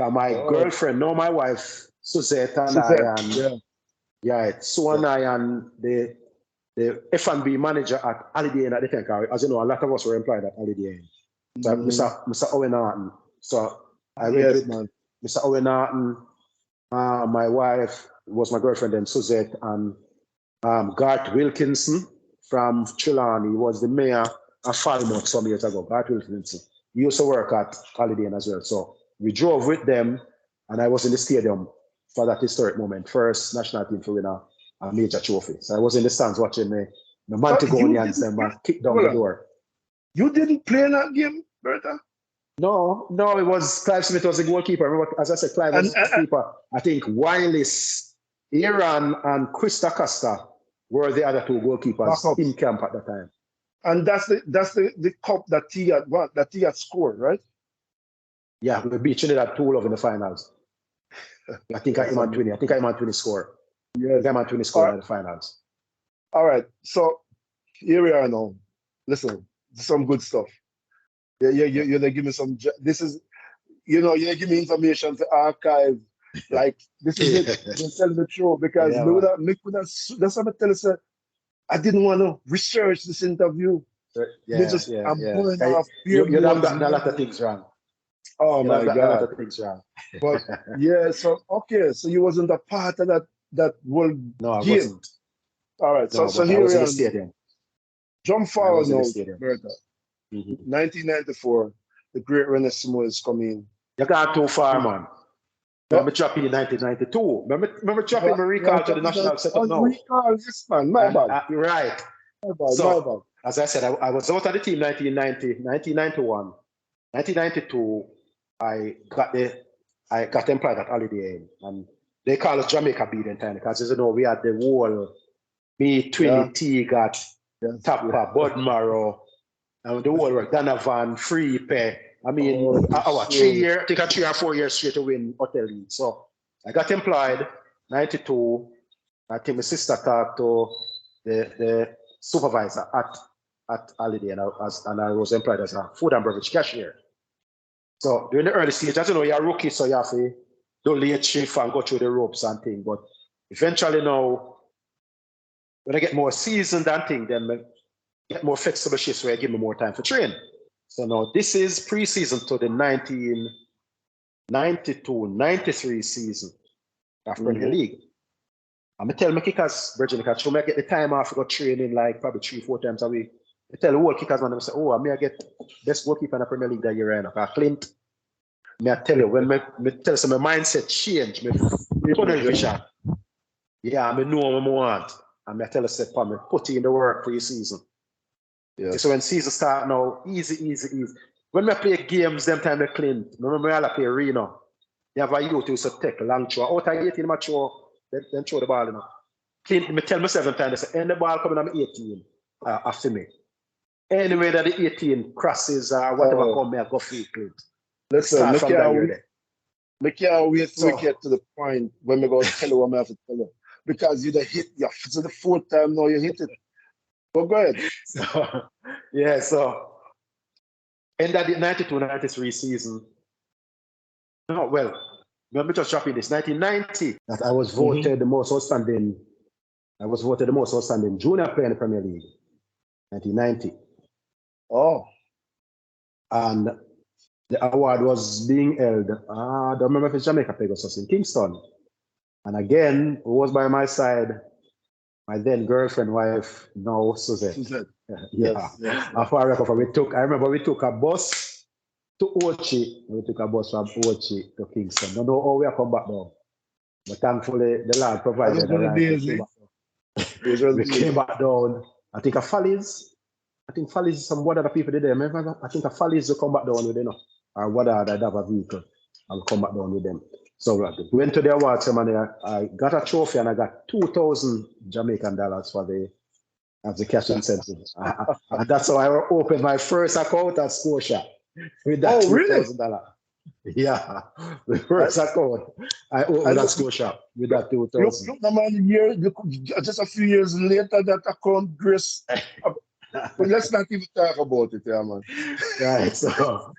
My girlfriend, no, my wife, Suzette and Suzette, and so and I and the F&B manager at Holiday Inn at the time. As you know, a lot of us were employed at Holiday Inn. So Mr. Owen Norton. So I went with Mr. Owen Norton, my wife was my girlfriend then, Suzette, and Garth Wilkinson from Trelawney. He was the mayor of Falmouth some years ago. Garth Wilkinson. He used to work at Holiday Inn as well. So we drove with them, and I was in the stadium for that historic moment. First national team to win a major trophy. So I was in the stands watching the Montegonians them kick down the door. You didn't play in that game, Bertha? No, it was Clive Smith was the goalkeeper. Remember, as I said, Clive was the keeper. I think Wiles, Aaron, and Krista Costa were the other two goalkeepers in camp at that time. And that's the cup that he had scored, right? Yeah, we beat Trinidad 2-0 in the finals. I think I'm on 20. I think I'm on 20 score. Yeah, I'm on 20 score in the finals. All right, so here we are now. Listen, some good stuff. You're gonna give me some. This is, you're give me information to archive. Like this is it. You're telling the truth because that's what I tell you. I didn't want to research this interview. I'm going off. You've done a lot of things wrong. Oh my God, a lot of things wrong. But so you wasn't a part of that world game. No, I wasn't. All right, so here we are. Jump forward now, Bertha. 1994, the Great Renaissance is coming. You got too far, man. Remember chopping in 1992. Remember chopping my recall to the national setup now. Recall, yes, man. My bad. You're right. My bad. So, as I said, I was out of the team 1990, 1991. 1992, I got employed at Holiday Inn. And they call us Jamaica Beating time because, as you know, we had the whole me, Twinny, T, got Tapper, Bud Morrow, and the whole work, Donovan, Free Pay. I mean, our 3 or 4 years straight to win Hotel League. So I got employed, 92. I think my sister talked to the supervisor at Holiday, and I was employed as a food and beverage cashier. So during the early stage, as you know, you're a rookie, so you have to do late shift and go through the ropes and things. But eventually now, when I get more seasoned and things, then I get more flexible shifts where I give me more time for training. So now this is pre-season to the 1992-93 season of Premier League. I'm going to tell my kickers, Virgin, because I get the time off to go training like probably 3-4 times a week. I tell the whole kickers, man, I say, I may get best goalkeeper in the Premier League that year. And Clint, may I tell you, when me tell you, my mindset change, my tunnel vision. Yeah, I know what I want. And I tell you, me put in the work pre-season. Yeah. So when season start now, easy. When we play games, them time they clean. Remember we all play arena. You have a youth who used to take a long throw. Out of 18, I throw, then throw the ball, you know. Clean, I tell myself sometimes, they say, the ball coming on 18 after me. Anyway that the 18 crosses or whatever come here, go free, Clint. Listen, we can't wait till we get to the point when we go tell you what I have to tell you. Because you hit, it's the fourth time now you hit it. But go ahead. So in that 92-93 season, let me just drop in this. 1990, that I was voted the most outstanding. I was voted the most outstanding junior player in the Premier League. 1990. Oh. And the award was being held. I don't remember if it's Jamaica Pegasus in Kingston. And again, who was by my side? My then girlfriend, wife, now Suzette. Yes. I remember we took a bus to Ochi. We took a bus from Ochi to Kingston. Don't know how we come back now. But thankfully, the Lord provided the right. We came back down. I think a Follies, some what other people did there. Remember? I think a Follies will come back down with them. Or what other have a vehicle. I'll come back down with them. So we went to the award ceremony. I got a trophy and I got 2,000 Jamaican dollars for the cash incentive. And that's how I opened my first account at Scotia with that $2,000. Yeah, the first account I opened at Scotia with that 2,000. Look, the man, just a few years later, that account grace. But let's not even talk about it, man. Right. So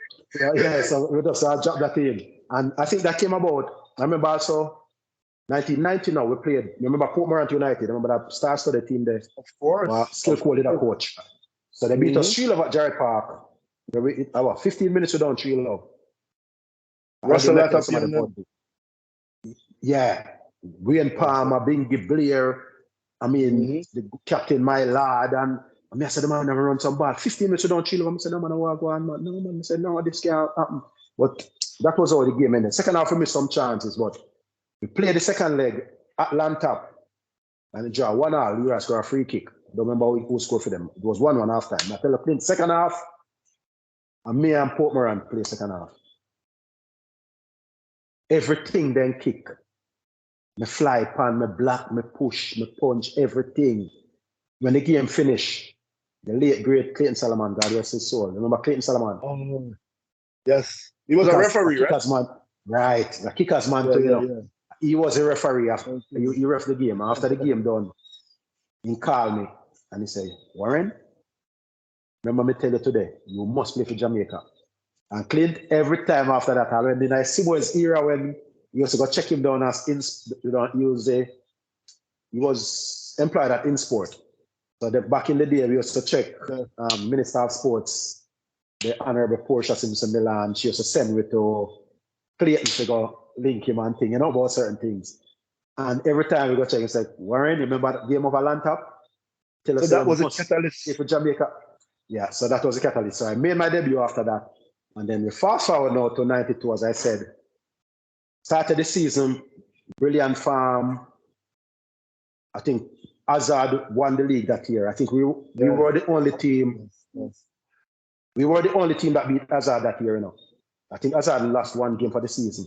we just dropped that in. And I think that came about. I remember also 1990 now we played. Remember Portmorant United? Remember that star-studded team there? Of course. Skill quality coach. So they beat us 3-0 at Jarrett Park. About 15 minutes we down 3-0. Russell Latapia. Yeah. Wayne Palmer, Bingy Blair. I mean, the captain, my lad. And I said, the man never run some ball. 15 minutes we down 3-0. I said, no, man, I want to go on, man. No, man. I said, no, this can't happen. But that was all the game ended. Second half, we missed some chances, but we played the second leg at Lantap and it draw 1-1. We scored a free kick. I don't remember who scored for them. It was 1-1 half time. I tell you, second half, and me and Portmorant play second half. Everything then kick. Me fly pan, me block, me push, me punch, everything. When the game finished, the late great Clayton Solomon, God rest his soul. Remember Clayton Solomon? Oh, yes. He was a referee, right? Man, right. The kicker's man too, you know. Yeah. He was a referee after he ref the game. After the game done, he called me and he said, Warren, remember me tell you today, you must play for Jamaica. And Clint, every time after that, I went in I see his era when he used to go check him down as he was employed at InSport. So back in the day, we used to check Minister of Sports, the Honorable Portia Simpson Milan. She used to send me to Clayton to go link him and thing, you know, about certain things. And every time we go check, it's like, Warren, remember that game of Atlanta? Tell us that was a catalyst for Jamaica. Yeah, so that was a catalyst. So I made my debut after that. And then we fast forward now to 92, as I said. Started the season, brilliant farm. I think Hazard won the league that year. I think we were the only team. Yes. We were the only team that beat Hazard that year, you know. I think Hazard lost one game for the season.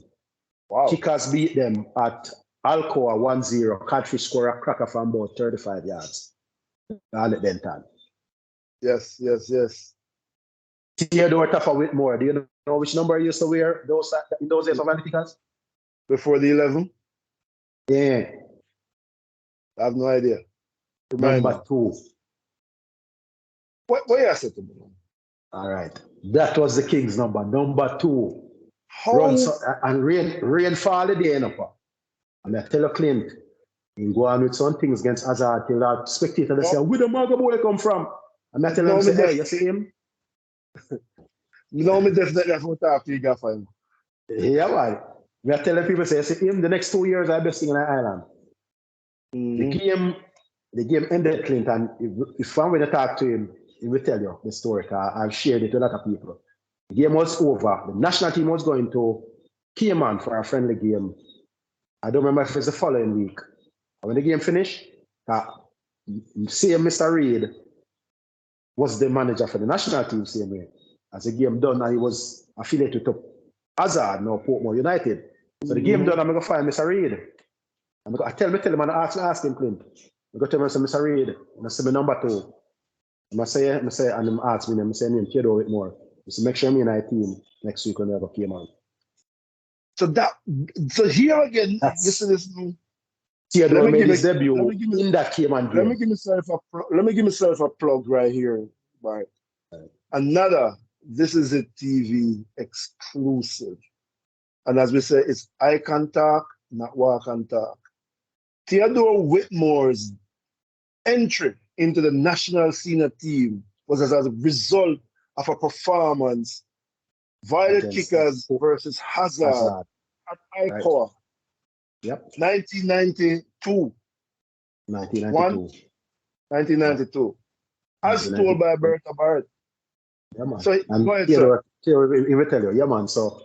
Wow. Kickers beat them at Alcoa 1-0. Catfish scored a cracker from about 35 yards. All at Denton. Yes. Theodore Taffa Whitmore. Do you know which number he used to wear in those days of Kickers? Before the 11? Yeah. I have no idea. Number 2. What you said to me? All right. That was the King's number. Number 2. And rain fall the day, you know. And I tell you, Clint, you go on with some things against Hazard till that spectator they say, where the Maga boy come from? And I tell him, hey, you see him? No, me definitely have to talk to you, Gaffer. Yeah, man. I tell people, say, see him, the next 2 years are best thing in the island. The game ended, Clint, and if I'm going to talk to him, he will tell you the story. I've shared it with a lot of people. The game was over. The national team was going to Cayman for a friendly game. I don't remember if it was the following week. When the game finished, same Mr. Reid was the manager for the national team same way. As the game done, and he was affiliated to Hazard, now Portmore United. So the game done, I'm going to find Mr. Reid. I tell him, and I ask him, Clint. I go tell him, Mr. Reid, and I say, my number 2. And I say, and him ask me, I say, name Theodore Whitmore. So make sure me and I team next week when we have a game on. So here again, listen to this. Theodore made his debut in that Cayman game. Let me give myself a plug right here. Right. This is a TV exclusive. And as we say, it's eye can talk, not walk and talk. Theodore Whitmore's entry into the national senior team was as a result of a performance Violet Kickers versus Hazard at Alcoa. Yep. 1992. 1992. As told by Bertha Barrett. Yeah, man. So go ahead, sir. He will tell you. Yeah, man. So,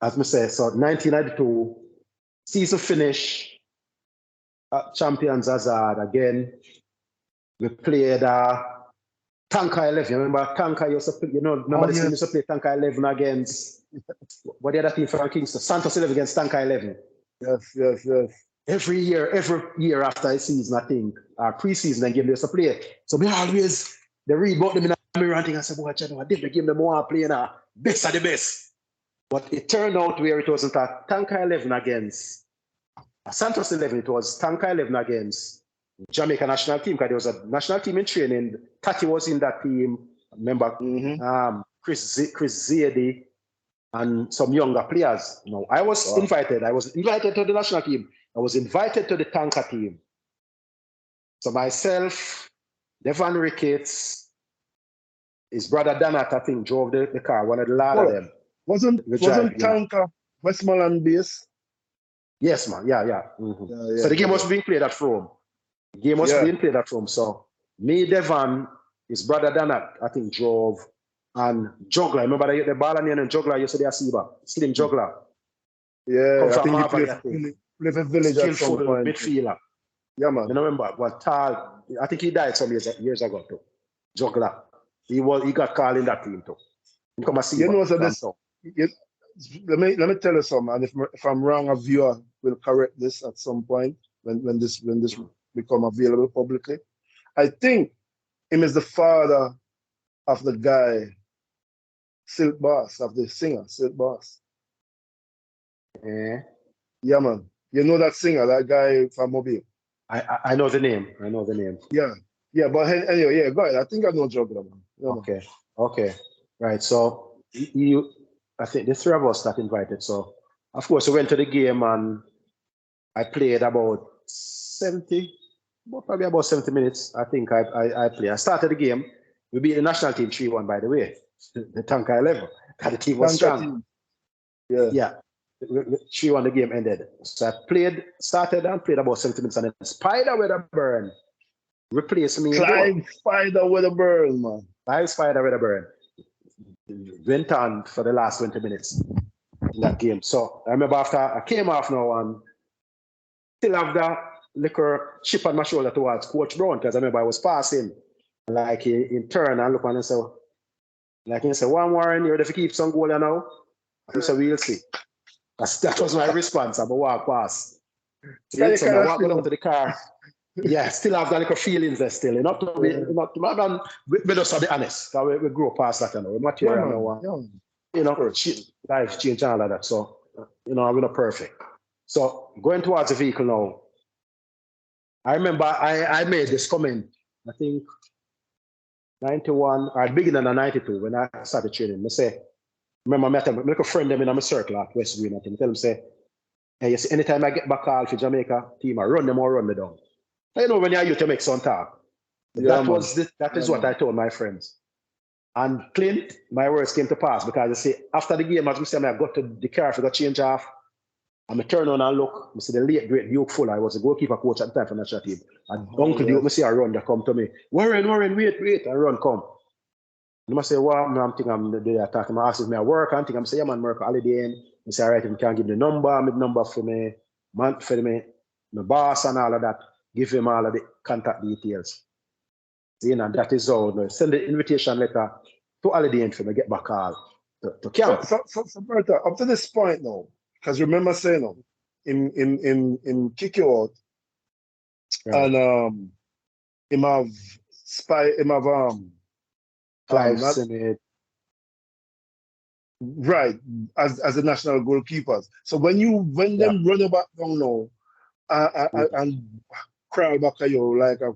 as I say, 1992, season finish, champions Hazard again. We played Tanka 11. You remember Tanka used to play, remember the team used to play Tanka 11 against, what the other team from Kingston? Santos 11 against Tanka 11. Yes. Every year after a season, I think, pre-season, they used to play. So we always, they read about them in a mirror and think, I said, boy, I did the game them more playing best of the best. But it turned out where it wasn't a Tanka 11 against Santos 11, it was Tanka 11 against Jamaica national team, because there was a national team in training. Tati was in that team. Remember, Chris Zady and some younger players. You know, I was invited. I was invited to the national team. I was invited to the tanker team. So myself, Devon Ricketts, his brother Danat, I think, drove the car, one of the lad of them. Wasn't tanker Westmoreland base? Yes, man. Yeah. Mm-hmm. Yeah, so the game was being played at Rome. The game was being played at Rome. So me, Devon, his brother Danat, I think, drove. And Juggler, remember the ball and the Juggler, you said they are Slim Juggler. Yeah, I think he played for Village at some point. Midfielder. Yeah, man. You remember, but tall, I think he died some years ago too. Juggler. He got called in that team too. Come see you know, so this, let me tell you something, and if I'm wrong, a viewer will correct this at some point when this become available publicly. I think him is the father of the guy Silk Boss, of the singer Silk Boss. Yeah, man. You know that singer, that guy from Mobile. I know the name. Yeah, but anyway, yeah, go ahead. I think I know Juggler, man. Yeah, Okay. Right. So I think the three of us got invited. So of course we went to the game and I played about 70 minutes. I think I played. I started the game. We beat the national team 3-1, by the way. The tanker 11. The team was strong. Yeah. 3-1 the game ended. So I started and played about 70 minutes and then Spider with a burn replaced me. Clive Spider with a burn, man. Clive Spider with a burn. Went on for the last 20 minutes in that game. So I remember after I came off now and still have that little chip on my shoulder towards Coach Brown, because I remember I was passing. Like he turned and look and say, "One Warren, you're ready to keep some goal now?" I said, "We'll see." That was my response. I'm a walk past. So I walk down to the car. Yeah, still have that little feelings there still. Not to be just be honest. We grow past that, we're material now. Life change and all of that. So, I'm not perfect. So going towards the vehicle now, I remember I made this comment, I think 91 or beginning of 92 when I started training. I say, remember, I make a friend them in my circle at West Green. I tell them, say, hey, you see, anytime I get back call for Jamaica team, I run them or run me down. When you're you to make some talk. That is what I told my friends. And Clint, my words came to pass because I say after the game, as we say, I got to the car, I got change off. And I turn on and look, I see the late great Duke Fuller. I was the goalkeeper coach at the time for the national team. And Uncle Duke, I see a run that come to me. Warren, wait, and run come. And I say, well, I'm thinking I'm there talking. I ask me I work, and I'm saying, yeah, man, work holiday. I say, all right, if you can give me the number for me, man, for me, my boss and all of that. Give him all of the contact details. And that is how send the invitation letter to Holiday for me get back all to camp. So Bertha, up to this point now, because remember saying him kick you out, right. And him have right as the national goalkeepers. So when them run you back down now and crawl back at you like a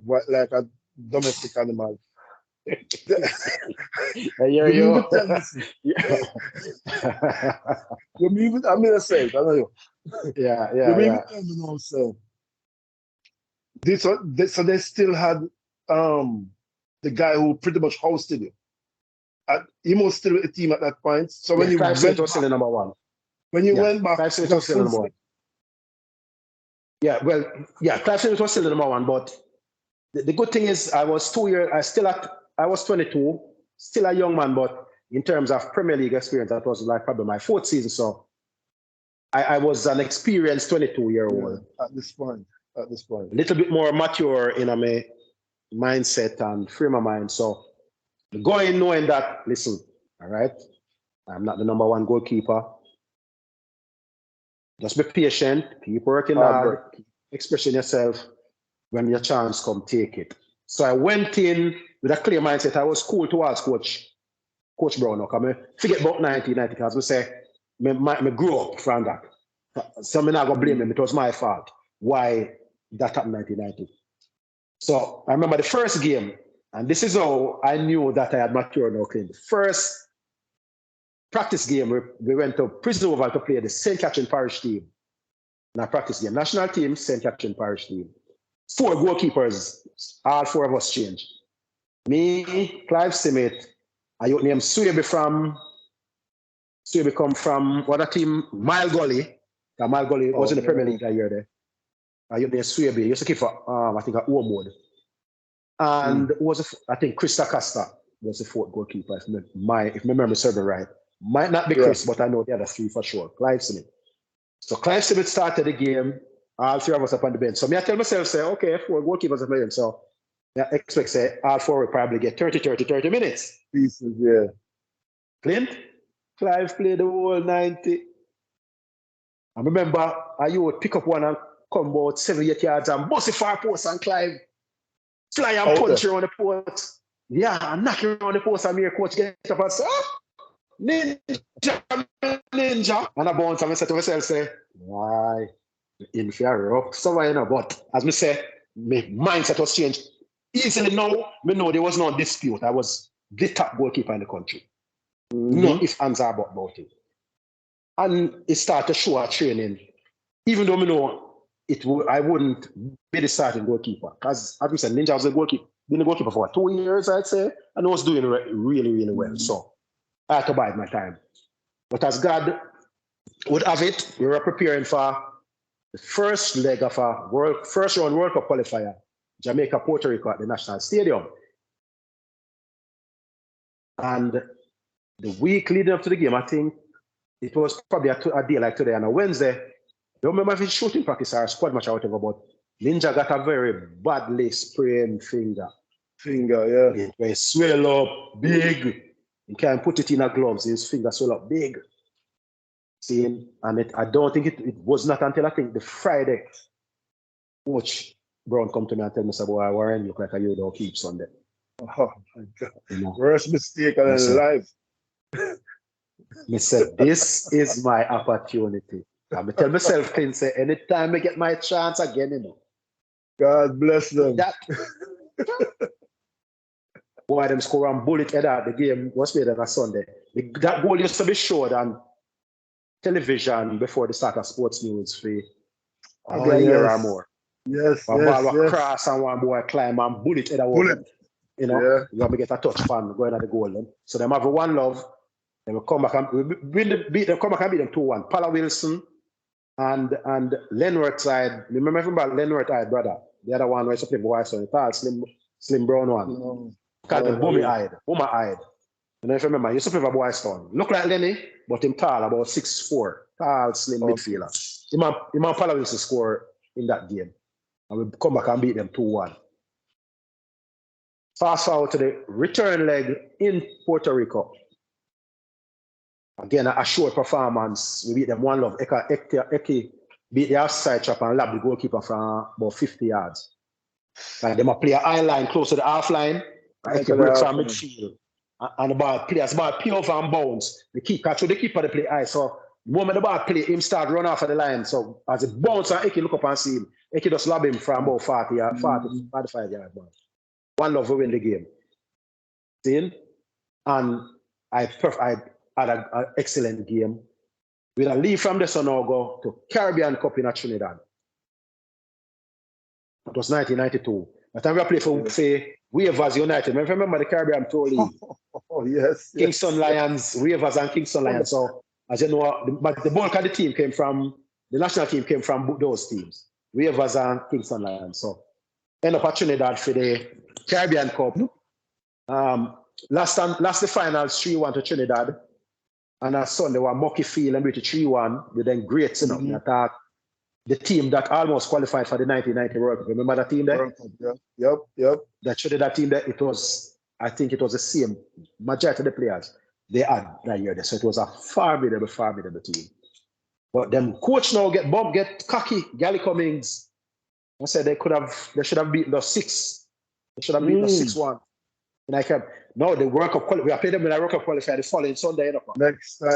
domestic animal. You mean I mean I say I know you. Yeah. So they still had the guy who pretty much hosted you. He was still with the team at that point. So when you went back, was still the number one. When you went back, Clive Smith was still the number one. Clive Smith was still the number one, but the good thing is I was 2 years, I was 22, still a young man, but in terms of Premier League experience, that was like probably my fourth season. So I was an experienced 22-year-old. At this point. A little bit more mature in my mindset and frame of mind. So going knowing that, listen, all right, I'm not the number one goalkeeper. Just be patient, keep working hard, keep expressing yourself. When your chance come, take it. So I went in with a clear mindset. I was cool towards Coach Brown. I forget about 1990 because we say me grew up from that. So I'm not going to blame him. It was my fault. Why that happened in 1990. So I remember the first game, and this is how I knew that I had matured now, Clint. The first practice game, we went to Prison Oval to play the St. Catherine Parish team. In our practice game, national team, St. Catherine Parish team. 4 goalkeepers, all 4 of us changed. Me, Clive Simmet, I named Suebe come from what a team, Mile Gully. Mile Gully was in the Premier League that year there. I named Suebe, he used to keep for, I think, a Ormwood. And I think Chris Acosta was the 4th goalkeeper, if my memory serves me right. Might not be Chris, but I know the other 3 for sure. Clive Simmet. So Clive Simmet started the game, all 3 of us up on the bench. So me, I tell myself, say, okay, 4 goalkeepers are playing. So I expect, say, all 4 will probably get 30 minutes. Pieces, yeah. Clint, Clive played the whole 90. I remember you would pick up one and come about 7-8 yards and bust it far post, and Clive fly and punch around the post. Yeah, and knock around the post, and me, coach get up and say, ninja. And I bounce and I say to myself, say, why? In fear of somewhere, you know, but as me say, my mindset was changed. Easily now, me know there was no dispute. I was the top goalkeeper in the country. No if ands are about it. And it started to show at training. Even though me know I wouldn't be the starting goalkeeper. Because as we said, Ninja was been a goalkeeper for 2 years, I'd say, and I was doing really, really well. So I had to bide my time. But as God would have it, we were preparing for the first leg of a first round World Cup qualifier, Jamaica, Puerto Rico at the National Stadium. And the week leading up to the game, I think it was probably a day like today on a Wednesday. I don't remember if it's shooting practice or squad match or whatever, but Ninja got a very badly sprained finger. Yeah. It swell up big. You can't put it in a gloves. His finger swell up big. See, and I don't think it was not until I think the Friday, Coach Brown come to me and tell me, boy, Warren, look like you don't keep Sunday. Oh my God. You know? Worst mistake in life. I said, this is my opportunity. I tell myself, Clint, say, anytime I get my chance again, you know. God bless them. Boy, them score and bullet head out. The game was played on a Sunday. That goal used to be showed on television before the start of sports news for a year or more. Yes, One ball will cross and one boy climb and bullet head out. You know, you have to get a touch fan going at the goal. Then. So them have one love. They will come back and beat them 2-1. Pala Wilson and Lenworth side. Remember about Lenworth side, brother? The other one was playing boy, so tall, slim brown one. Called him Boomer eyed. And if you remember, he used to play for Boy Stone. Look like Lenny, but him tall, about 6'4". Tall, slim midfielder. Him and Pala Wilson score in that game. And we come back and beat them 2-1. Fast forward to the return leg in Puerto Rico. Again, a short performance. We beat them 1-0. Eki beat the outside trap and lobbed the goalkeeper from about 50 yards. Like them play a high line close to the half line. Eki breaks from midfield. And the ball pay off and bounce. The keeper they play high. So the moment the ball play, him start run off of the line. So as it bounce and Eki look up and see him, Eki just lob him from about 45 yards. 1-0 we win the game. See? And I had an excellent game. We'll leave from this one now go to Caribbean Cup in Trinidad. It was 1992. By the time we played for say Wavers United. Remember the Caribbean Pro League? Oh, yes. Kingston Lions, Wavers and Kingston Lions. So as you know, the bulk of the team came from the national team came from those teams. Wavers and Kingston Lions. So end up at Trinidad for the Caribbean Cup. Last the finals 3-1 to Trinidad. And on Sunday were Mucky Field and beat 3-1 with them greats enough in attack. The team that almost qualified for the 1990 World Cup. Remember that team there? Yep. That Trinidad team there, I think it was the same majority of the players they had that year. So it was a formidable team. But them coach now get cocky, Gally Cummings. I said they should have beaten the 6. They should have beaten the 6-1. And no, the World Cup we are playing them in the World Cup qualifier the following Sunday. You know?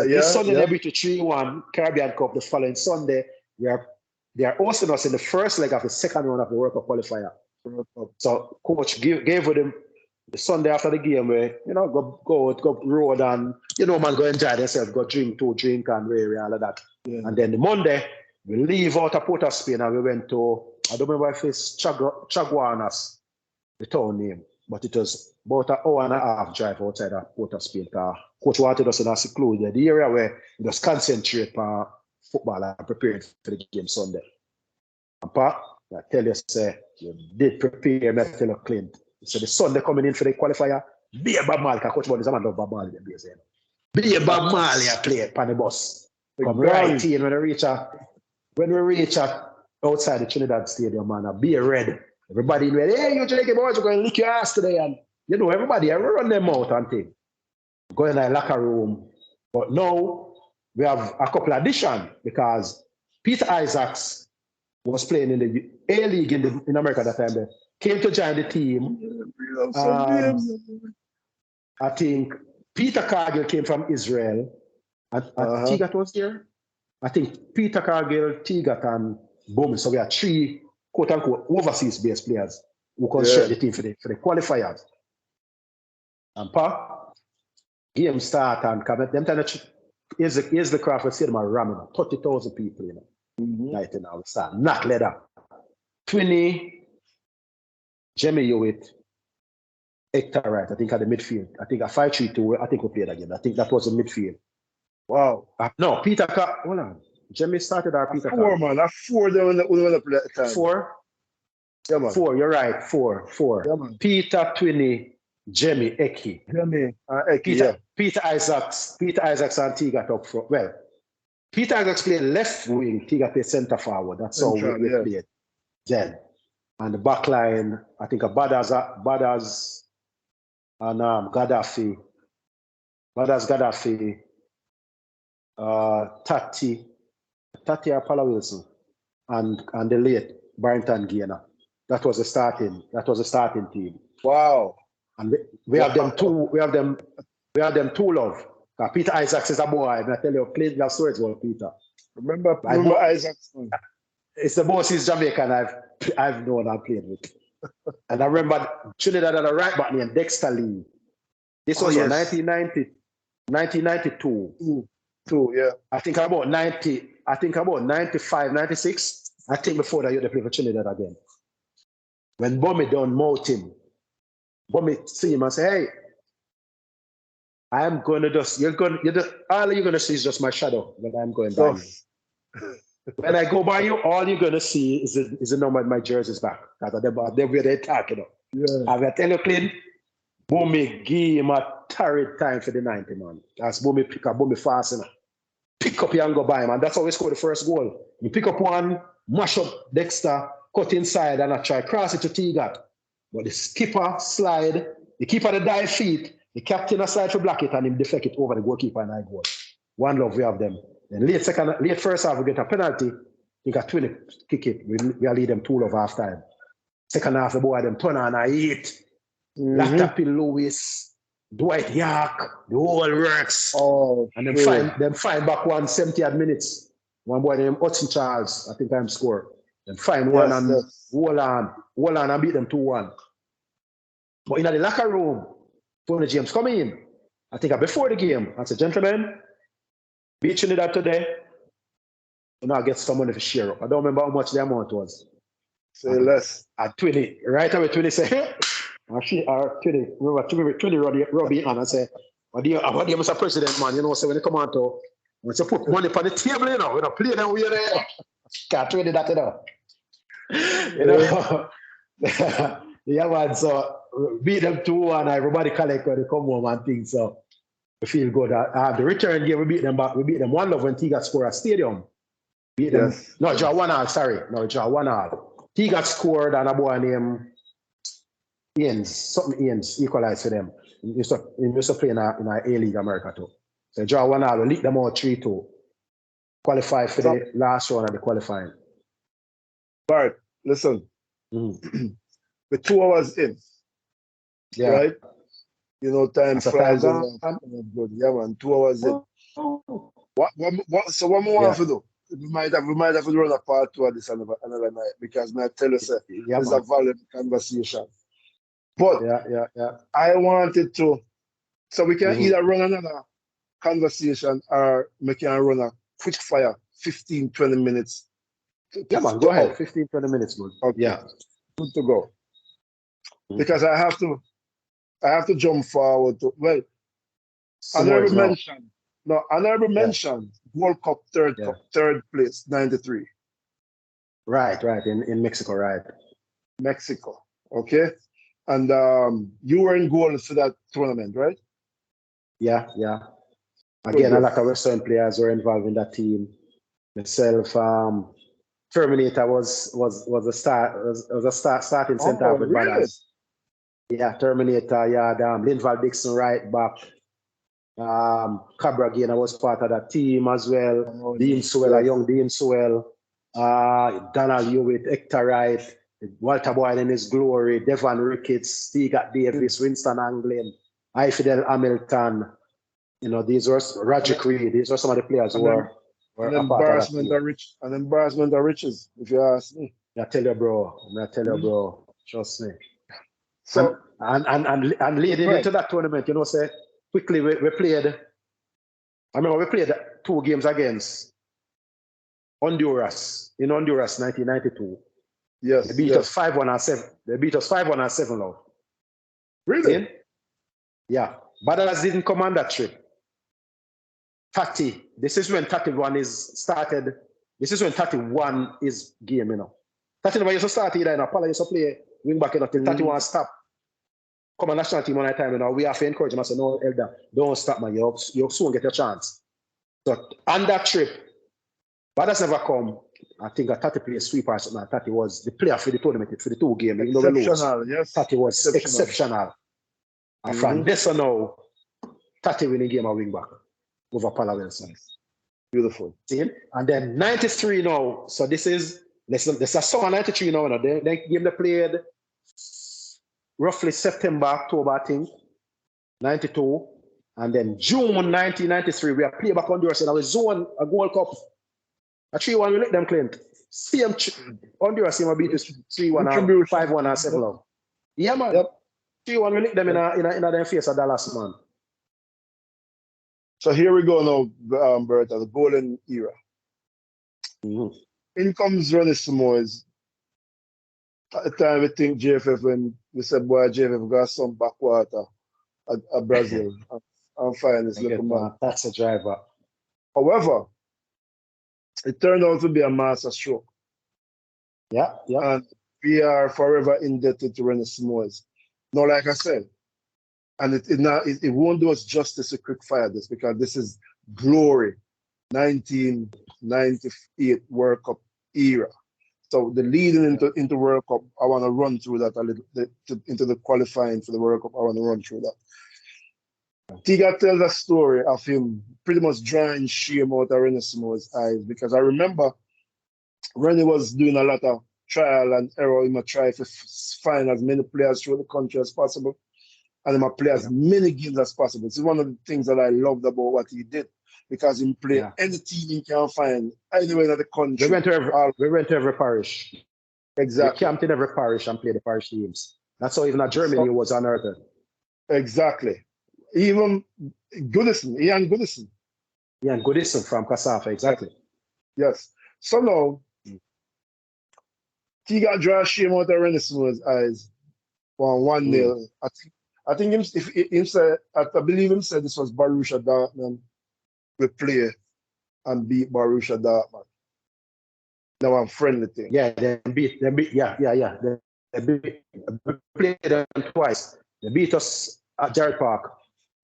This Sunday they beat 3-1 Caribbean Cup the following Sunday. They are hosting us in the first leg of the second round of the World Cup qualifier. So coach gave them the Sunday after the game, where go road and man, go enjoy themselves, go drink and all of that. Yeah. And then the Monday, we leave out of Port of Spain and we went to, I don't remember if it's Chaguanas, the town name, but it was about an hour and a half drive outside of Port of Spain. Coach wanted us in a secluded area where we just concentrate on football and preparing for the game Sunday. And Pat, I tell you, say, you did prepare me, tell you, Clint. So the Sunday coming in for the qualifier, be a Bob Marley, Coach Ball is a man of Bob Marley. Be a Bob Marley play on the bus. Come right in when we reach outside the Trinidad Stadium, man, be red. Everybody in red, hey, you Jamaican boys, we're going to lick your ass today. And everybody, I run them out and things. Go in the locker room. But now we have a couple of additions because Peter Isaacs was playing in the A-League in America that time. They came to join the team. I think Peter Cargill came from Israel. And Tigat was there. I think Peter Cargill, Tigat, and Bowman. So we are three quote-unquote overseas-based players who construct the team for the qualifiers. And game start and come at them time. Here's the Crawford Stadium ramming 30,000 people, Right now, we start not leather. 20, Jimmy Hewitt, Hector Wright, I think at the midfield. I think a 5-3-2, I think we played again. I think that was the midfield. Wow. No, Peter hold on. Jimmy started our Peter Four, man. That's four they were play at the time. Four? Yeah, man. Four, you're right. Four. Yeah, man. Peter, Twinny, Jimmy, Eki. Jimmy, Eki, Peter Isaacs and Tigat up front. Well, Peter Isaacs played left wing, Tigat played centre forward. That's how we played then. And the back line, I think Badas and Gaddafi. Tati Apala Wilson, and the late Barrington Gainer. That was the starting team. Wow. And we have them two. We have them two, love. Peter Isaacs is a boy. I tell you, Clint love stories about Peter. Remember Isaacs? It's the most Jamaican I've known and played with. And I remember Trinidad had a right back named Dexter Lee. This was 1992. Yeah. I think about 95, 96. I think before that they played for Trinidad again. When Bummy done mouth him, Bummy see him and say, hey, I am going to all you're going to see is just my shadow when I'm going by you. When I go by you, all you're going to see is the number of my jersey's back. Because they're where they're talking. Yeah. I will tell you, Clint, Bummy give him a torrid time for the 90, man. As Bummy pick up, Bummy fast enough. Pick up and go by him. And that's how we scored the first goal. You pick up one, mash up Dexter, cut inside, and I try cross it to Tigat. But the skipper slide, the keeper the dive feet, the captain aside to block it, and him deflect it over the goalkeeper and I goal. One love, we have them. Then late first half, we get a penalty. He got 20 kick it. We lead them 2-0 half time. Second half, the boy them turn on and eat. Latapin Lewis, Dwight York, the whole works. And then find back 170 minutes. One boy named Hudson Charles, I think I'm score. Then find one and hold on and beat them 2-1. But in the locker room, Tony James coming in. I think before the game, I said, gentlemen, beat Trinidad today. And I'll get some money for share up. I don't remember how much the amount was. Say less. At 20, right away 20 say, or 20, remember 20 Robbie on and say, what do you, Mr. President, man? So when you come on to, when you put money on the table, we don't play them way there. Can't trade that, Yeah, man, so beat them 2-1, everybody collect when they come home and things, so we feel good. The return game, we beat them 1-0 when Tigat scored at Stadium. Beat them, draw 1-1, sorry. No, draw 1-1. Tigat scored and a boy named Ians equalized for them. He used to play in our A-League America too. So draw 1-1, we lead them out 3-2. Qualify for the last round of the qualifying. Bart, listen. We're 2 hours in. Yeah. Right? Time flies. Yeah, man. 2 hours in. So what more have to do? We might have to run a part 2 of this another night because I tell you, it's a valuable conversation. But yeah. I wanted to, so we can Mhm. either run another conversation or we can run a quick fire, 15, 20 minutes Yeah, man, go ahead. out. 15, 20 minutes, good. Okay, Yeah. good to go. Mhm. Because I have to jump forward to, well, honorable Samoa's now. mention. No, honorable Yeah, mention, World yeah. Cup, third place, 93, Right. In Mexico, right. Mexico. Okay. And you were in goal for that tournament, right? Yeah. Good, Again, a good. lot of Western players were involved in that team. Myself, Terminator was a starting center Oh, half with really? Ballers. Yeah, Terminator, yeah, Linval Dixon right back. Cabra again, I was part of that team as well. Oh, Dean yes, Sewell, a yes. young Dean Sewell. Donald Hewitt, Hector Wright, Walter Boyle in his glory, Devon Ricketts, Stegat Davis, Winston Anglin, I. Fidel Hamilton. You know, these were And, Roger Creed. These were some of the players who and then were an a part of that embarrassment team. of riches, if you ask me. I tell you, bro. I tell you, Mhm. bro. Trust me. And So, leading right. into that tournament, you know, say quickly we played. I remember we played 2 games against Honduras in Honduras, 1992. They Yes, beat us yes. 5-1 and 7. They beat us 5-1 and 7 now. Really? See? Yeah. Badalas didn't come on that trip. Tati. This is when 31 is started. This is when 31 is game, you know. 31 used to start either, you know. Pala used to play wing back, you know, till 31 stop. Come on national team one at a time, you know. We have to encourage him. I say, no, Elder, don't stop, man. You'll soon get your chance. So on that trip, Badas never come. I think a 30 play sweeper or something. 30 was the player for the tournament, for the 2 games, even though we lose. Exceptional, yes. 30 was Exceptional. exceptional. And from Mm-hmm. this on now, 30 winning game of wing back over Pala Wilson. Beautiful. See? And then 93 now. So this is a summer 93 now. The game they played roughly September, October, I think, 92. And then June 1993, we are playing back Honduras in our zone, a Gold Cup. A 3-1, we let them Clint. Same Honduras team beat us 3-1 or Retribution. 5-1 or 7-0. Yeah, man. Yep. 3-1, we lick them in their face of Dallas, man. So here we go now, Bertha, the golden era. Mm-hmm. In comes Ronnie Samoes. At the time, we think JFF, when we said, boy, JFF got some backwater at Brazil. I'm fine, this little man. Taxi driver. However, it turned out to be a master stroke. Yeah. And we are forever indebted to Ronnie Samoes. Now, like I said, and it won't do us justice to quick fire this, because this is glory, 1998 World Cup era. So the leading into World Cup, I want to run through that a little bit, into the qualifying for the World Cup. I want to run through that. Tiga tells a story of him pretty much drawing shame out of Rennie Samoa's eyes, because I remember Rennie was doing a lot of trial and error. He might try to find as many players through the country as possible, and he might play as many games as possible. It's one of the things that I loved about what he did, because he played any team he can find anywhere in the country. We went to every parish. Exactly. We camped in every parish and played the parish teams. That's how even at Germany was unearthed. Exactly. Even Goodison, Ian Goodison. Ian Goodison from Kasafa, exactly. Yes. So now, he got draw shame out of Rennie Samoa's eyes for 1-0. I think I believe him said this was Borussia Dortmund. We play and beat Borussia Dortmund. Now I'm friendly thing. Yeah, they beat. They played them twice. They beat us at Jared Park.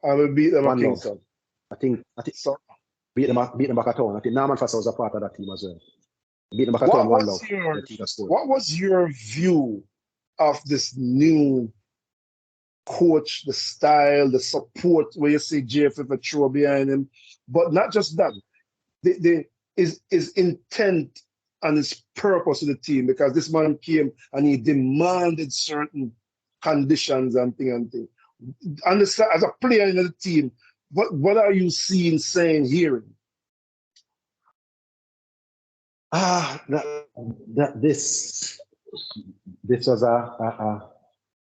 And we beat them at 1-0. Kingston. I think So, beat them back at home. I think Norman Foster was a part of that team as well. Beat them back at home 1-0. What was your view of this new coach, the style, the support, where you see JFF a throw behind him? But not just that, his intent and his purpose to the team, because this man came and he demanded certain conditions and thing. And as a player in the team, what are you seeing, saying, hearing? This was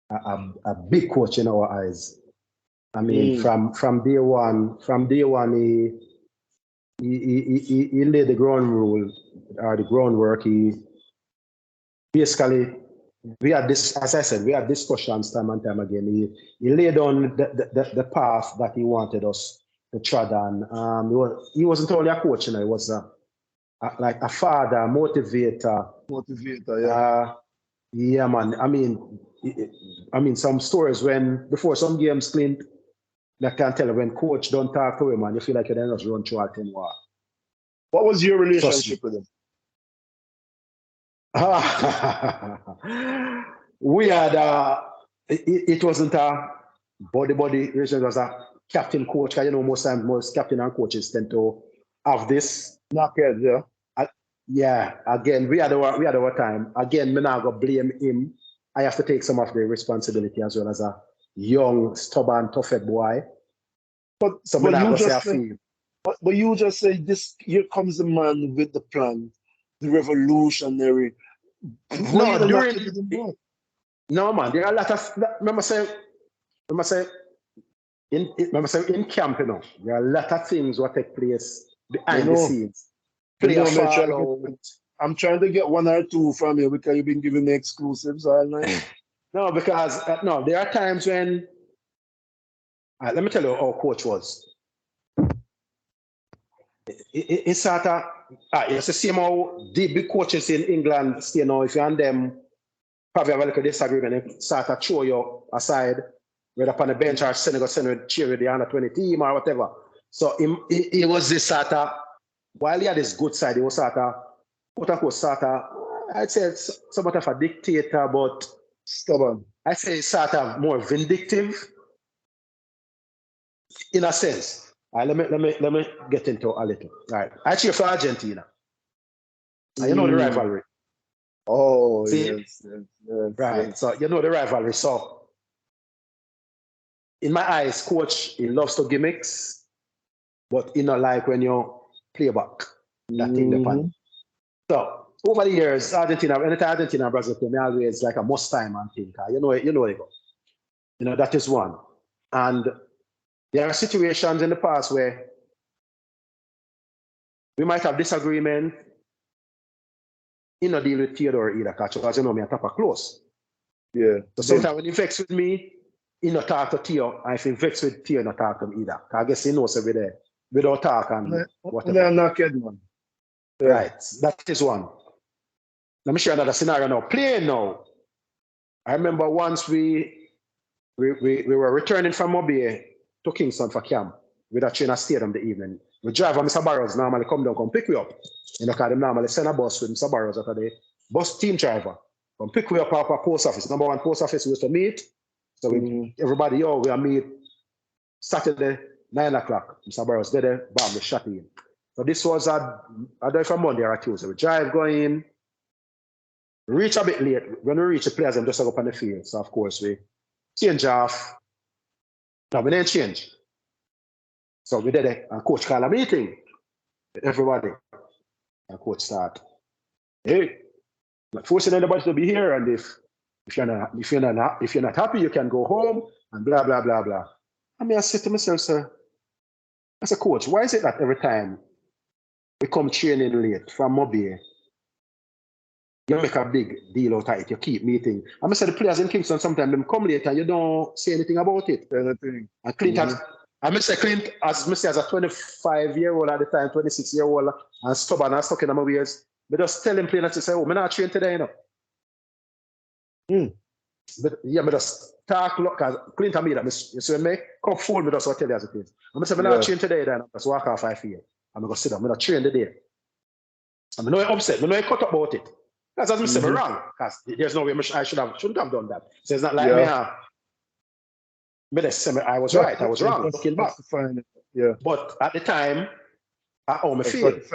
a big coach in our eyes. I mean, from day one, he laid the ground rule or the groundwork. He basically, we had this, as I said, we had discussions time and time again. He laid on the path that he wanted us to tread on. He wasn't only a coach, he was like a father, motivator. Yeah. Yeah, man. I mean, some stories when before some games, Clint, I can tell you when coach don't talk to him, man, you feel like you're just run through a 10 war. What was your relationship with him? We had it wasn't a body relationship, it was a captain coach. You know, most times most captain and coaches tend to have this. Knockhead, yeah. Yeah, again, we had our time. Again, me not gonna blame him. I have to take some of the responsibility as well as a young, stubborn, tough boy. But you just say this. Here comes the man with the plan, the revolutionary. No, man. There are a lot of. Remember say in camp, you know, there are a lot of things what take place behind the scenes. I'm trying to get one or two from you because you've been giving me exclusives all night. No, because there are times when. Let me tell you how coach was. It's sort of it's the same how the big coaches in England stay now. If you and them probably have a little disagreement, they sort of throw you aside, whether upon the bench or send with cheer with the under 20 team or whatever. So he was this sort of, while he had his good side, he was sort of, quote unquote, I'd say somewhat of a dictator, but stubborn. I'd say sort of more vindictive in a sense. All right, let me get into a little. All right, I cheer for Argentina. And you know the rivalry. Oh, see? Yes. Right, yes. So you know the rivalry. So in my eyes, coach, he loves to gimmicks, but he not like when you play back that thing depend. So over the years, Argentina, anytime Argentina and Brazil play, me always like a must time and think. You know it go. You know, that is one. And there are situations in the past where we might have disagreement. You know, deal with Theodore either, because you know me, I tap close. Yeah. So sometimes when he vex with me, he not talk to Theo. And if he vex with Theo, he not talk to me either. Because I guess he knows every day. We don't talk and whatever. They're not kidding, man. Yeah. Right. That is one. Let me share another scenario now. Playing now. I remember once we were returning from Mobile to Kingston for camp with a train at stadium the evening. The driver, Mr. Barrows, normally come down, come pick me up. You know, because they normally send a bus with Mr. Barrows after the bus team driver. Come pick me up at our post office. Number one post office we used to meet. So everybody, we are meet Saturday, 9 o'clock. Mr. Barrows did it, bam, we shot in. So this was I don't know if a Monday or a Tuesday. We drive going, reach a bit late. When we reach the players, I'm just up on the field. So of course we change off. No, we didn't change. So we did it, and coach called a meeting with everybody. And coach start, hey, not forcing anybody to be here, and if you're not happy, you can go home and blah blah blah blah. I mean, I said to myself, sir, as a coach, why is it that every time we come training late from Mobile, you make a big deal out of it, you keep meeting? I said the players in Kingston sometimes them come late and you don't say anything about it. Anything. And Clint Clint, as a 25-year-old at the time, 26-year-old, and stubborn and stuck in my ways, but just tell him plain and say, oh, I'm not trained today, you know. But yeah, but just talk, because Clint and me, that you see me, come fool me, just what I tell you as it is. I'm say, I'm not trained today, then I just walk off 5 feet. I'm going to sit down, I'm not trained today. I'm not upset, I'm not cut up about it. That's as I say, I'm wrong, because there's no way I shouldn't have done that. So it's not like I was right, I was wrong, looking back. Yeah. But at the time, I owe me feel. That's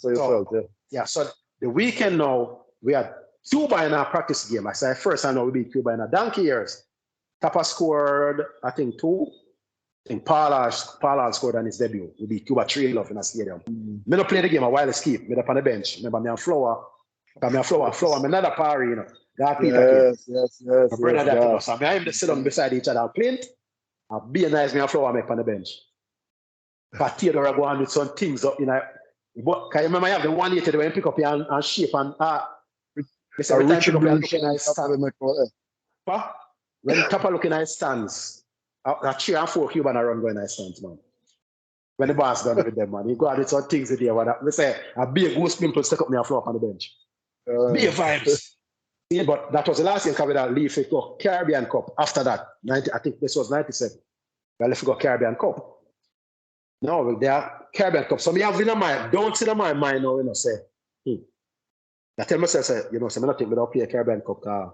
how you felt, yeah. Yeah, so the weekend now, we had Cuba in our practice game. I said, first I know we beat Cuba in a donkey years. Tapa scored, I think, 2. I think Pollard scored on his debut. We beat Cuba 3-0 in a stadium. Me not play the game a while escape. Me up on the bench. Remember me and Flower. Come here, flower, I'm another party, you know. God Peter came. Yes. My brother that, you know, God. so I'm just sit down beside each other. Clint, I'll be a nice me a flower make on the bench. But Theodore go on with some things up, you know. But can you remember I have the 180 when you pick up here and shape and A every time Richard pick up here Bill and look in his stand. When Tapa look in his stands, a 3 and 4 Cuban are run going in his stands, man. When the boss done with them, man, he go out with some things in there. What we say, a big goose pimple stick up me a floor up on the bench. Be vibes. Yeah, but that was the last year covered that leaf. It got Caribbean Cup. After that, I think this was 97. Well, if we got Caribbean Cup. No, they are Caribbean Cup. So me have in my mind, don't see in my mind now, you know, say, I tell myself, say, you know, so I don't think we don't play a Caribbean Cup because,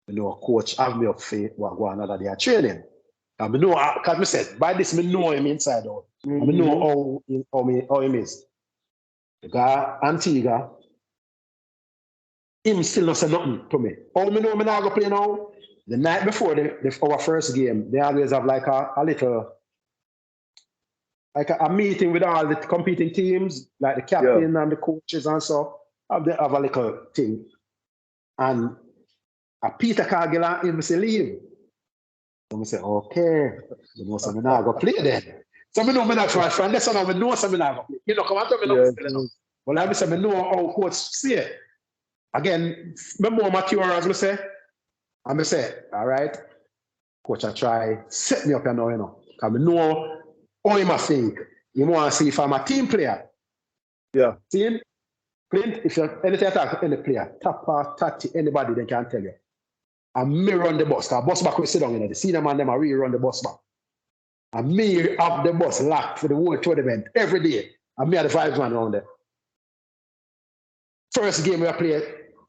you know, coach have me up for what go another day training. And I know, because I said, by this, I know him inside out. I know how him is. Because Antigua, him still not say nothing to me. How I know I'm not going to play now? The night before our first game, they always have like a little, like a meeting with all the competing teams, like the captain and the coaches and so. They have a little thing. And Peter Cargill, him say leave. So I say, okay, you know, so I'm not going to play then. So I know I'm not trying to find this, and I know I'm not going to play. You know, come on to me. Well, I say, I know how coach say. Again, I'm more mature, as I say. And I say, all right, coach, I try, set me up here now, you know. Because I know how him think. You want to see if I'm a team player. Yeah. See? Clint, if you're anything attack any player, Tapa, Tati, anybody, they can tell you. And me run the bus. Because bus back will sit down, you know. The senior man, them are really run the bus back. And me have the bus locked for the whole tournament every day. And me are the vibes man around there. First game we play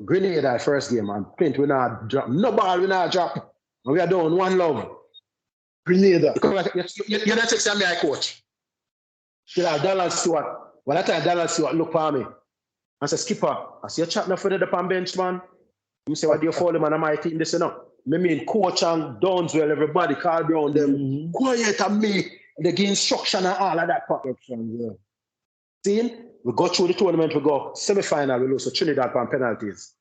Grenada, first game, and Clint, we not drop. No ball, we not drop. And we are doing one love. Grenada. You're not texting me, I coach. You know, Donald Stewart. Well, that time Donald Stewart look for me. I said, Skipper, I see you chatting for the upon bench, man. You say, what do you follow, man? On my team, this, you know. I mean, coach and Downswell, everybody, Carl Brown, them quiet and me. They give instruction and all of that. See, we go through the tournament, we go semi-final, we lose to Trinidad on penalties.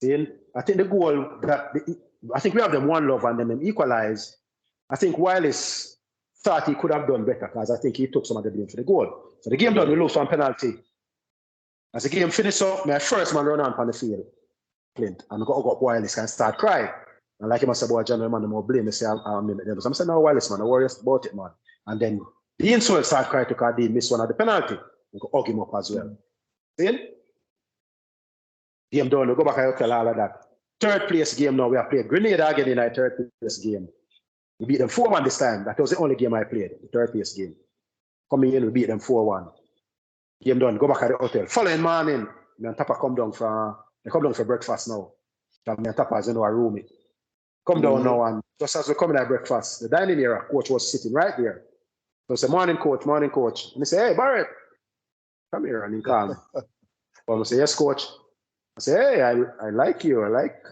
See, I think the goal that, I think we have them one love and then them equalize. I think Wireless thought he could have done better because I think he took some of the blame for the goal. So the game done, we lose on penalty. As the game finished up, my first man run on the field, Clint, and I got up Wireless and start crying. And like him, I said, boy, John, man, I'm more blame. I say, I'm saying, no, Wireless, man, I worry about it, man. And then the insult start crying because they missed one of the penalty. We could hug him up as well. See? Game done, we go back and tell all of that. Third place game now, we have played Grenada again in our third place game. We beat them 4-1 this time. That was the only game I played, the third place game. Coming in, we beat them 4-1. Game done, go back at the hotel. Following morning, me and Tapa come down for breakfast now. Me and Tapa is in our room. Come down now, and just as we come in at breakfast, the dining area, coach was sitting right there. So I say, morning, coach. And he say, hey, Barrett, come here. And he call me. I say, yes, coach. I say, hey, I like you. I like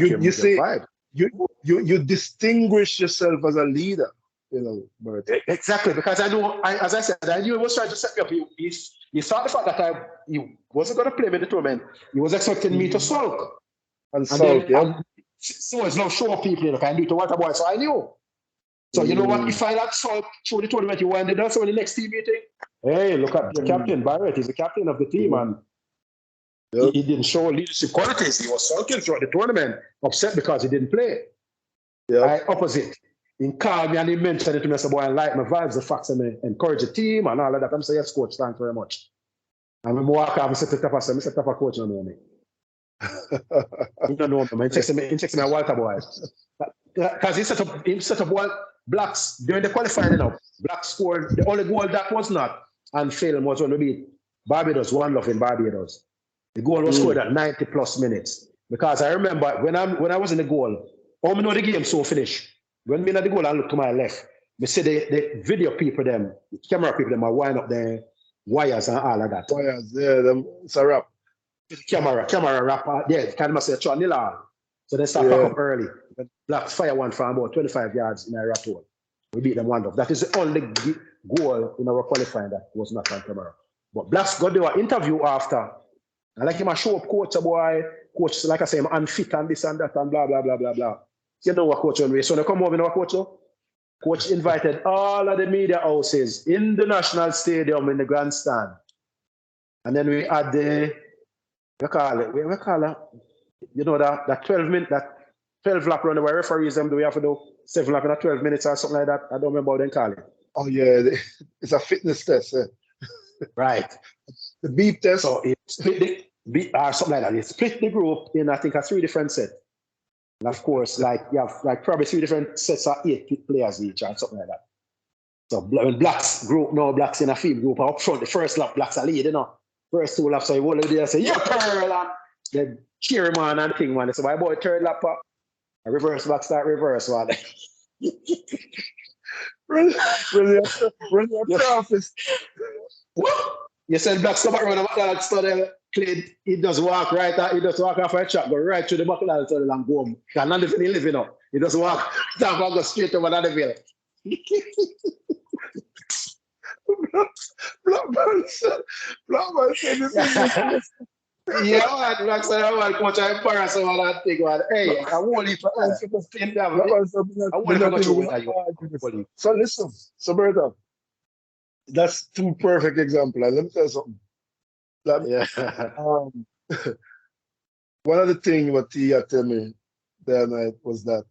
you see, vibe. You distinguish yourself as a leader, you know, Barrett. Exactly, because I know, as I said, I knew he was trying to set me up. He saw the fact that he wasn't going to play me the tournament. He was expecting me to sulk. And sulk, yeah. So it's now show people, you know, can do to water boy. So I knew. So you know what? If I had sulk through the tournament, you ended up so in the next team meeting. Hey, look at the captain, Barrett. He's the captain of the team, and he didn't show leadership qualities. He was sulking throughout the tournament, upset because he didn't play. Opposite. He called me and he mentioned it to me. I said, boy, I like my vibes, the facts, and I encourage the team and all of that. I'm saying, yes, coach, thanks very much. And when I walk out, I said to Tapa, Mr. Tapa, coach, you don't know me. You don't know me. He texted me a Walter boy. Because he set up one Blacks during the qualifying, you know. Blacks scored the only goal that was not and film was when we beat Barbados, 1-0 in Barbados. The goal was scored at 90 plus minutes. Because I remember when I was in the goal, I know the game so finished. When me at the goal, I look to my left. Me see the video people, the camera people, them are wind up the wires and all of that. Wires, yeah, it's a wrap. Camera wrap, yeah, kind of say, so they start pack up early. Blacks fire one from about 25 yards in a rat hole. We beat them 1-0. That is the only goal in our qualifying that was not on camera. But Blacks got their interview after And like him a show up coach a boy, coach, like I say, I'm unfit and this and that and blah, blah, blah, blah, blah. You know what coach on way. So they come over, you know what coach do? Coach invited all of the media houses in the National Stadium in the grandstand. And then we had we call it, you know, that 12 minute, that 12 lap run where referees them do we have to do 7 lap in 12 minutes or something like that. I don't remember how they call it. Oh yeah, it's a fitness test. Right. The beep test. So it split or something like that. It split the group in I think 3 different sets. And of course, like you have like probably 3 different sets of 8 players each or something like that. So when blacks group, no blacks in a field group up front, the first lap blacks are lead, you know. First 2 laps, so you hold there say, yeah, Pearl, and then cheer man and thing, man. So my boy third lap up, a reverse back start reverse one. Run your office. What? You said blacks come around the McDonald's tunnel, Clint, he does walk right out, he does walk off a track, go right through the McDonald's tunnel and go home. Because none of the live, you know. He does walk, down and go straight over the village. Blackman said this is yeah, man, Black said, I want coach, I'm embarrassed of all that thing, man. Hey, I won't leave for us. So listen, so Bertha, that's 2 perfect examples. Let me tell you something. One of the things what he had told me that night was that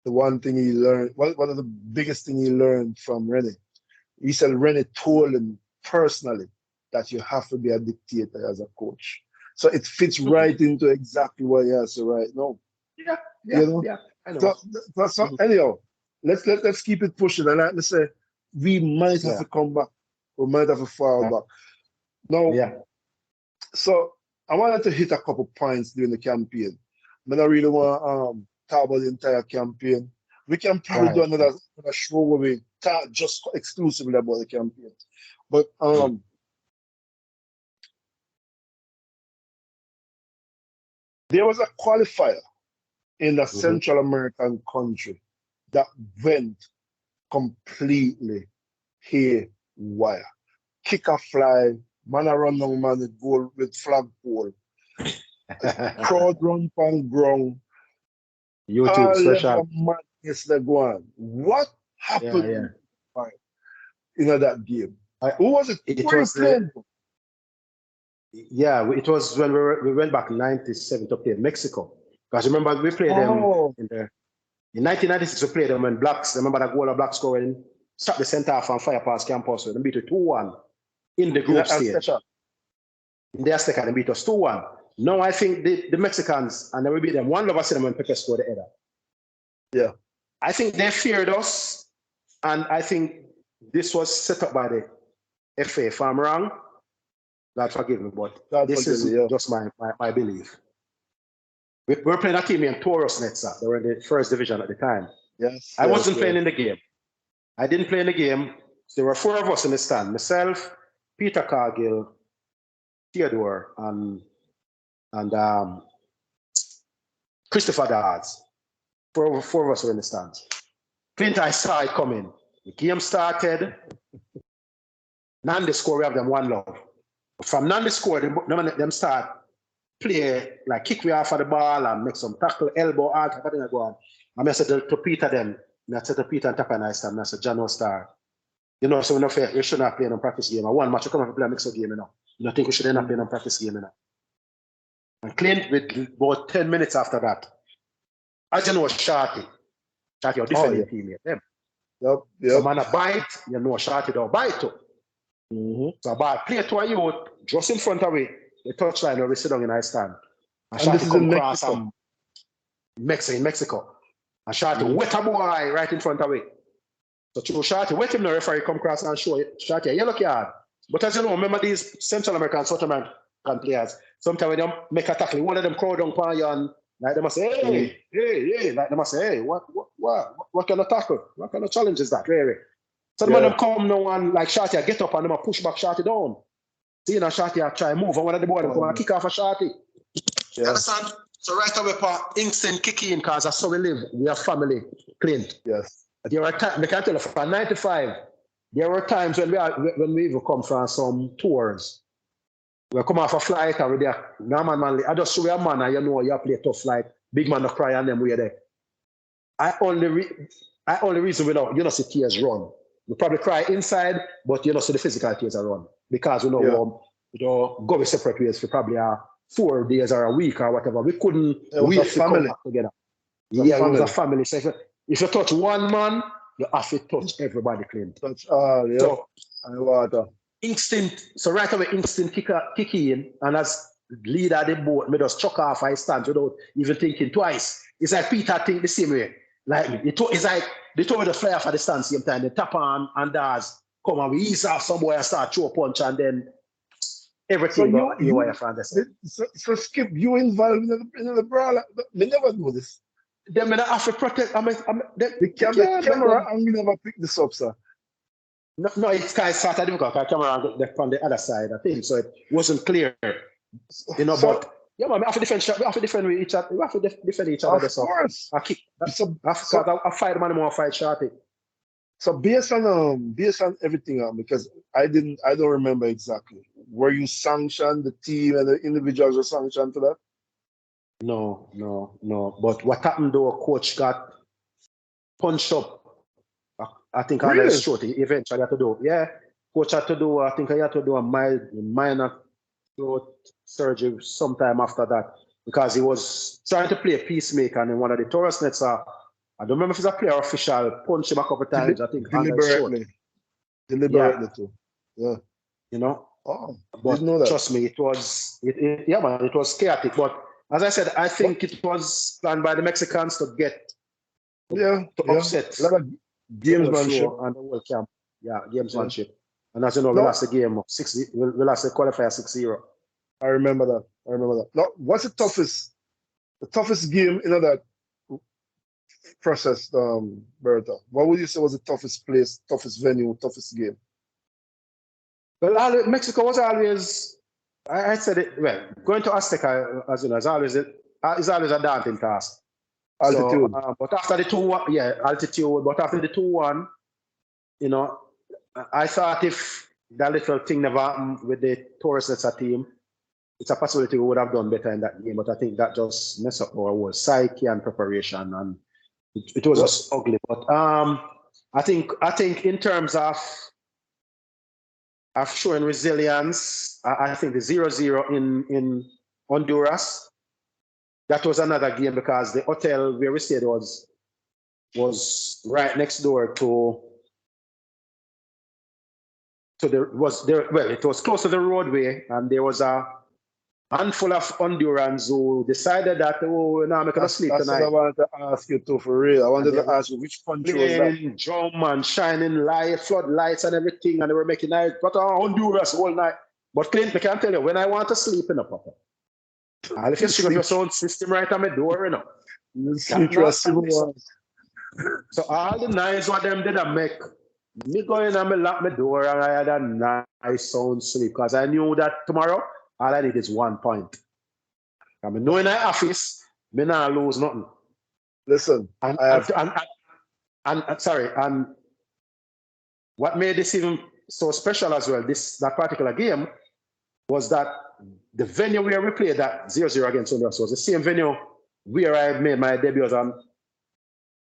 the one thing he learned, one of the biggest thing he learned from Rennie, he said Rennie told him personally that you have to be a dictator as a coach. So it fits right into exactly what he has to right now. Yeah, you know? I know. So anyhow, let's keep it pushing. And let's say we might have to come back. We might have to fall back. Now, so I wanted to hit a couple points during the campaign. I don't really want to talk about the entire campaign. We can probably do another show where we talk just exclusively about the campaign. But there was a qualifier in a Central American country that went completely haywire. Kick a fly, man a run down man with goal with flagpole. Crowd run pan ground. YouTube special. Madness they go on. What happened in that game? Who was it? It was it was when we went back in 97 to play Mexico. Because remember we played them in 1996 we played them when blacks, remember that goal of blacks scoring, stop the centre half and fire past campus. They beat us 2-1 in the group stage. In the Azteca, they beat us 2-1. Now I think the Mexicans, and then we beat them 1-0 when Pepe scored the header. Yeah. I think they feared us, and I think this was set up by the FA. If I'm wrong, God forgive me, but this is just my belief. We were playing a team in Taurus Netza. They were in the first division at the time. Yes. I wasn't playing in the game. I didn't play in the game. There were 4 of us in the stand. Myself, Peter Cargill, Theodore, and Christopher Dards. 4 of us were in the stands. Clint, I saw it coming. The game started. Nandi score, we have them 1-0. From Nandi score, them start play, like kick me off of the ball and make some tackle, elbow, all that thing go on. And I said to Peter then, I said to Peter and Taka and I said, John O'Star, you know, so we should not play in a practice game. One match, we come and play a mixed game, you know. You don't think we should end up playing a practice game, you know. And Clint, with about 10 minutes after that, I just know Shorty, our defending teammate, them. Yep. So man, a bite, you know Shorty don't bite too. So about play to a youth, just in front of me, the touchline where we sit down in our stand. And Shorty come across in Mexico. And Shorty wet a boy right in front of me. So through Shorty, wet him, the referee come across and show Shorty a yellow card. But as you know, remember these Central American, South American players, sometimes when they make a tackle, one of them crowd down upon you and like they must say, hey, like they must say, hey, what kind of tackle? What kind of challenge is that, really? So the man them come now and like Shorty get up and them push back Shorty down. See, you know, Shorty try and move and one of the boys come and kick off a Shorty. You understand? So right away, instant kick in because that's how we live. We have family, Clint. Yes. There were times, I can tell you, from 95, there were times when we even come from some tours we come off a flight and we're there. Man, I just show you a man and you know you play tough like big man no cry and them we're there. I only reason we don't, you know, see tears run. We probably cry inside, but you know, see the physical tears are run. Because we know go with separate ways for probably 4 days or a week or whatever. We couldn't really come back together. Yeah, it was a family. So if you touch one man, you have to touch everybody clean. Touch all, yeah. So and water. Instinct, so right away instinct kick in, and as leader of the boat, me just chuck off I stand without even thinking twice. It's like Peter think the same way. Like it's like they told me to fly off at the stand same time. They tap on and does come and we ease off somewhere and start throw punch and then everything so Skip, you involved in the brawl. Me never know this. Then I have to protect. The camera and we never pick this up, sir. No, it's kind of started difficult. The camera on the other side, I think, so it wasn't clear. You know, so, but yeah, man, we have to defend with each other. We have to defend each other. Of course. I fight man more fight shorty. So based on everything, because I don't remember exactly. Were you sanctioned, the team and the individuals were sanctioned for that? No. But what happened though, coach got punched up. I think on his throat, he eventually had to do. Yeah, coach had to do, I think he had to do a minor throat surgery sometime after that because he was trying to play a peacemaker and in one of the Taurus nets, I don't remember if it's a player official, punched him a couple of times, I think. Deliberately too. Yeah. You know? Oh, but didn't know that. Trust me, it was chaotic. But as I said, I think it was planned by the Mexicans to get upset. A lot of gamesmanship and the World Camp. Yeah, gamesmanship. And as you know, we lost the game 6. We lost the qualifier 6-0. I remember that. Now, what's the toughest game in that process, Bertha? What would you say was the toughest place, toughest venue, toughest game? Well, Mexico was always, I said it, well, going to Azteca, as you know, is always a daunting task. Altitude. So, but after the 2-1, altitude, but after the 2-1, you know, I thought if that little thing never happened with the Taurus Nets team, it's a possibility we would have done better in that game, but I think that just messed up our whole psyche and preparation, and it was just ugly. But I think in terms of showing resilience, I think the 0-0 in Honduras, that was another game because the hotel where we stayed was right next door it was close to the roadway, and there was a handful of Hondurans who decided that, we're not making us sleep tonight. That's what I wanted to ask you too, for real. I wanted to ask you, which country was that? Drum and shining floodlights and everything, and they were making night, but Honduras all night. But Clint, I can tell you, when I want to sleep in a papa, I'll if you switch your sound system right on my door, you know. So all the nights what them did I make, me go in and me lock my door and I had a nice sound sleep because I knew that tomorrow all I need is 1 point. I mean, knowing I office, me not lose nothing. Listen, and what made this even so special as well, that particular game, was that the venue where we played that 0-0 against Honduras was the same venue where I made my debut as an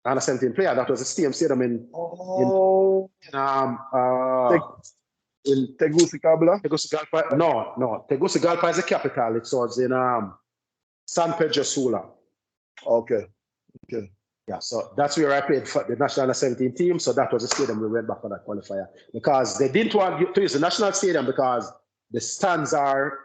under 17 player. That was the same stadium in Tegucigalpa? Tegucigalpa. No. Tegucigalpa is the capital. It was in San Pedro Sula. Okay. Yeah, so that's where I played for the national 17 team. So that was the stadium we went back for that qualifier because they didn't want to use the national stadium because the stands are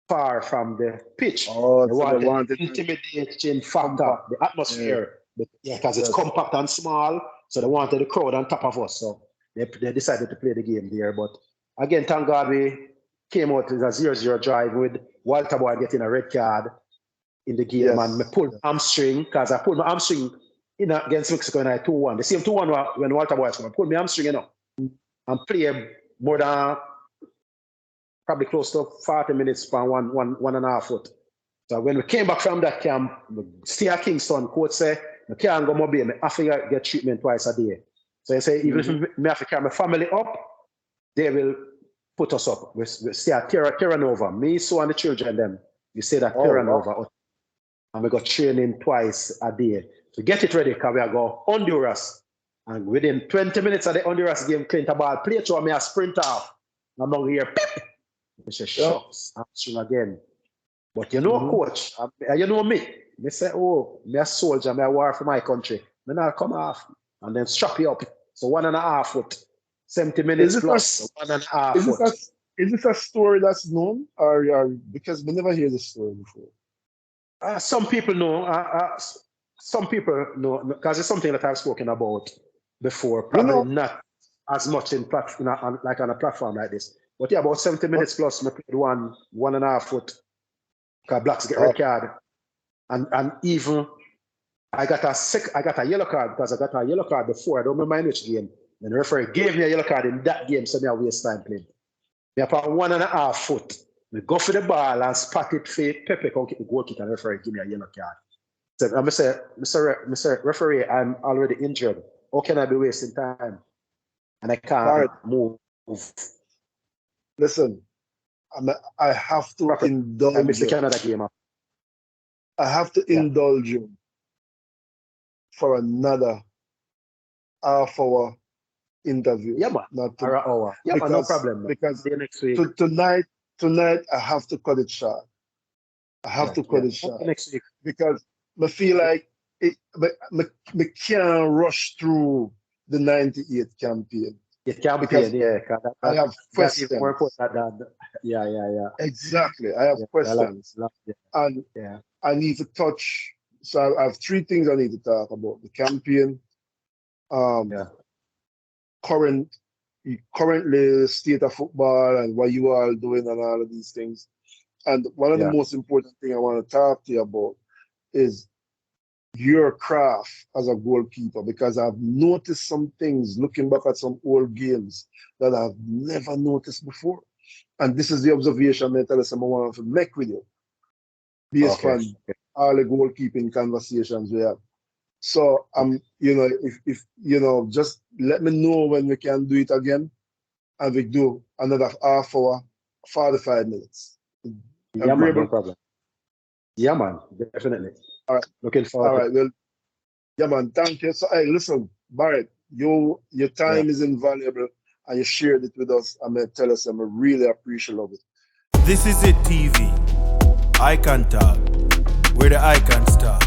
far from the pitch. Oh, they wanted intimidating factor, the atmosphere. Yeah, because it's compact and small. So they wanted the crowd on top of us. So they decided to play the game there. But again, thank God we came out as a 0-0 drive with Walter Boy getting a red card in the game. And I pulled my hamstring because I pulled my hamstring against Mexico in 2-1. The same 2-1 when Walter Boy came. I pulled my hamstring, and played more than probably close to 40 minutes for 1.5 foot. So when we came back from that camp, stay at Kingston, coach said, I can't go mobile, I have to get treatment twice a day. So he said, even if I have to carry my family up, they will put us up. We stay at Terra Nova. Me, so and the children, them. We stayed at Oh, Terra wow. Nova. And we got training twice a day. To get it ready, because we are going Honduras. And within 20 minutes of the Honduras game, Clinton ball play to me a sprint off. I'm not here, pip. I say, shucks, I'm swing again. But you know, coach, you know me. Me say, oh, me a soldier, me a war for my country. Me not come off and then strap you up. So 1.5 foot, 70 minutes plus, so 1.5 foot. Is this a story that's known, or because we never hear this story before? Some people know. Some people know because it's something that I've spoken about before. Probably not as much like on a platform like this. But yeah, about 70 minutes plus, me played 1.5 foot. Because blacks get red card, and even I got a yellow card because I got a yellow card before. I don't remember which game. And the referee gave me a yellow card in that game, so me I waste time playing. Me about 1.5 foot. We go for the ball and spot it for Pepe come kick the goal kick, and the referee give me a yellow card. So I say, Mr. Referee, I'm already injured. How can I be wasting time? And I can't move. Listen, I have to indulge. I missed the Canada game. I have to indulge you for another half-hour interview. Yeah, man. Not an hour. Yeah, because, man, no problem. Man. Because next week. Tonight, I have to cut it short. I have to cut it short. Next week. Because I feel like I can't rush through the 98 campaign. It can be because I have questions. Yeah. Exactly. I have questions. And I need to touch. So I have 3 things I need to talk about. The campaign, currently state of football and what you are doing and all of these things. And one of the most important things I want to talk to you about is your craft as a goalkeeper, because I've noticed some things looking back at some old games that I've never noticed before. And this is the observation I tell us I want to make with you based on all the goalkeeping conversations we have. So if just let me know when we can do it again, and we do another half hour, 45 minutes. Yeah, man, no problem. Yeah, man, definitely. All right. Looking forward. All right. Well, yeah, man. Thank you. So, hey, listen, Barrett, your time is invaluable, and you shared it with us. I'm gonna tell us, I'm really appreciative of it. This is it, TV. Icon Talk, where the icons talk.